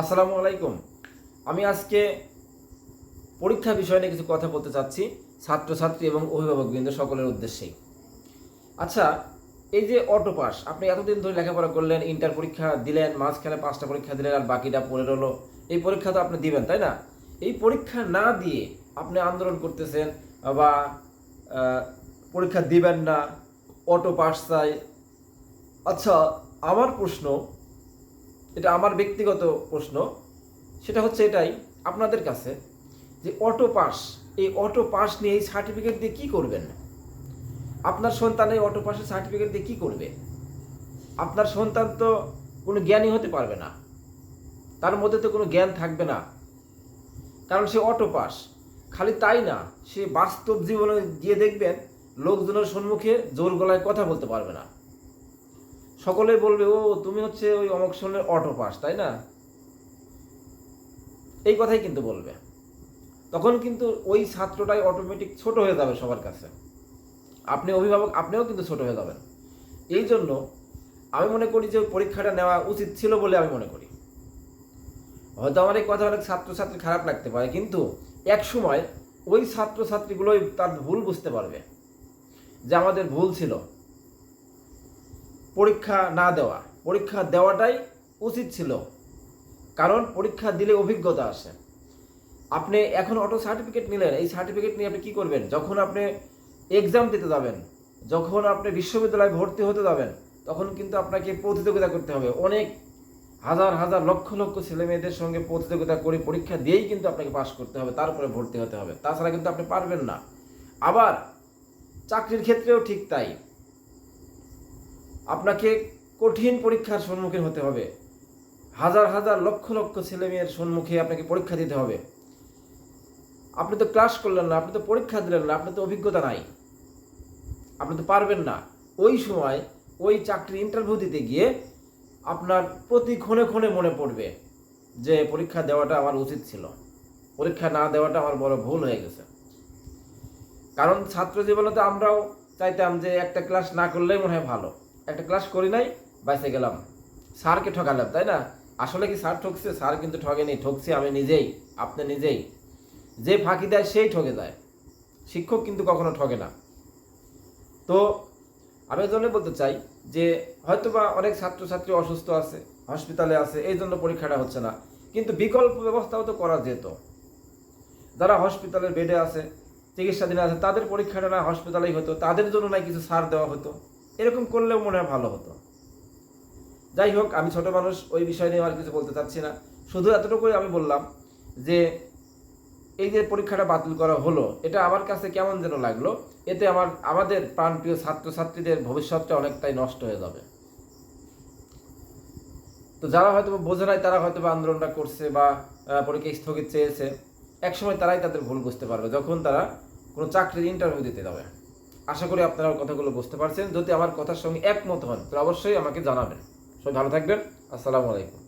আসসালামু আলাইকুম। আমি আজকে পরীক্ষা বিষয় নিয়ে কিছু কথা বলতে চাচ্ছি ছাত্রছাত্রী এবং অভিভাবকবৃন্দ সকলের উদ্দেশ্যেই। আচ্ছা, এই যে অটো পাস, আপনি এতদিন ধরে লেখাপড়া করলেন, ইন্টার পরীক্ষা দিলেন, মাঝখানে 5টা পরীক্ষা দিলেন আর বাকিটা পড়ে রইল। এই পরীক্ষা তো আপনি দিবেন, তাই না? এই পরীক্ষা না দিয়ে আপনি আন্দোলন করতেছেন বা পরীক্ষা দিবেন না, অটো পাস চাই। আচ্ছা, আমার প্রশ্ন, এটা আমার ব্যক্তিগত প্রশ্ন, সেটা হচ্ছে এটাই আপনাদের কাছে, যে অটো পাস, এই অটো পাস নিয়ে এই সার্টিফিকেট দিয়ে কী করবেন? আপনার সন্তান এই অটো পাসের সার্টিফিকেট দিয়ে কী করবে? আপনার সন্তান তো কোনো জ্ঞানী হতে পারবে না, তার মধ্যে তো কোনো জ্ঞান থাকবে না, কারণ সে অটো পাস। খালি তাই না, সে বাস্তব জীবনে গিয়ে দেখবেন লোকজনের সম্মুখে জোর গলায় কথা বলতে পারবে না। সকলেই বলবে, ও তুমি হচ্ছে ওই অমুক সনের অটো পাস, তাই না? এই কথাই কিন্তু বলবে। তখন কিন্তু ওই ছাত্রটাই অটোমেটিক ছোট হয়ে যাবে সবার কাছে। আপনি অভিভাবক, আপনিও কিন্তু ছোট হয়ে যাবেন। এই জন্য আমি মনে করি যে পরীক্ষাটা নেওয়া উচিত ছিল বলে আমি মনে করি। হয়তো আমার এই কথা অনেক ছাত্রছাত্রী খারাপ লাগতে পারে, কিন্তু এক সময় ওই ছাত্রছাত্রীগুলোই তার ভুল বুঝতে পারবে যে আমাদের ভুল ছিল পরীক্ষা না দেওয়া। পরীক্ষা দেওয়াটাই উচিত ছিল, কারণ পরীক্ষা দিলে অভিজ্ঞতা আসে। আপনি এখন অটো সার্টিফিকেট নিলেন, এই সার্টিফিকেট নিয়ে আপনি কী করবেন? যখন আপনি এক্সাম দিতে যাবেন, যখন আপনি বিশ্ববিদ্যালয়ে ভর্তি হতে যাবেন, তখন কিন্তু আপনাকে প্রতিযোগিতা করতে হবে। অনেক হাজার হাজার লক্ষ লক্ষ ছেলে মেয়েদের সঙ্গে প্রতিযোগিতা করে পরীক্ষা দিয়েই কিন্তু আপনাকে পাস করতে হবে, তারপরে ভর্তি হতে হবে, তাছাড়া কিন্তু আপনি পারবেন না। আবার চাকরির ক্ষেত্রেও ঠিক তাই, আপনাকে কঠিন পরীক্ষার সম্মুখীন হতে হবে। হাজার হাজার লক্ষ লক্ষ ছেলে মেয়ের সম্মুখে আপনাকে পরীক্ষা দিতে হবে। আপনি তো ক্লাস করলেন না, আপনি তো পরীক্ষা দিলেন না, আপনি তো অভিজ্ঞতা নাই, আপনি তো পারবেন না। ওই সময় ওই চাকরির ইন্টারভিউ দিতে গিয়ে আপনার প্রতি ক্ষণে ক্ষণে মনে পড়বে যে পরীক্ষা দেওয়াটা আমার উচিত ছিল, পরীক্ষা না দেওয়াটা আমার বড় ভুল হয়ে গেছে। কারণ ছাত্র জীবনে তো আমরাও চাইতাম যে একটা ক্লাস না করলেই মনে হয় ভালো, একটা ক্লাস করি নাই, বাইসে গেলাম, স্যারকে ঠকালাম, তাই না? আসলে কি স্যার ঠকছে? স্যার কিন্তু ঠকেনি, ঠকছি আমি নিজেই, আপনি নিজেই। যে ফাঁকি দেয় সেই ঠকে যায়, শিক্ষক কিন্তু কখনো ঠকে না। তো আমি এই জন্য বলতে চাই যে হয়তোবা অনেক ছাত্রছাত্রী অসুস্থ আছে, হসপিটালে আছে, এই জন্য পরীক্ষাটা হচ্ছে না, কিন্তু বিকল্প ব্যবস্থাও তো করা যেত। যারা হসপিটালের বেডে আছে, চিকিৎসাধীন আছে, তাদের পরীক্ষাটা না হসপিটালেই হতো, তাদের জন্য না কিছু ছাড় দেওয়া হতো। এরকম করলেও মনে হয় ভালো হতো। যাই হোক, আমি ছোট মানুষ, ওই বিষয় নিয়ে আর কিছু বলতে চাচ্ছি না। শুধু এতটুকুই আমি বললাম যে এই যে পরীক্ষাটা বাতিল করা হলো, এটা আমার কাছে কেমন যেন লাগলো। এতে আমাদের প্রাণপ্রিয় ছাত্রছাত্রীদের ভবিষ্যৎটা অনেকটাই নষ্ট হয়ে যাবে। তো যারা হয়তো বোঝে নাই, তারা হয়তো আন্দোলনটা করছে বা পরীক্ষা স্থগিত চেয়েছে, একসময় তারাই তাদের ভুল বুঝতে পারবে যখন তারা কোনো চাকরির ইন্টারভিউ দিতে যাবে। আশা করি আপনারা কথাগুলো বুঝতে পারছেন। যদি আমার কথার সঙ্গে একমত হন, তো অবশ্যই আমাকে জানাবেন। সবাই ভালো থাকবেন। আসসালামু আলাইকুম।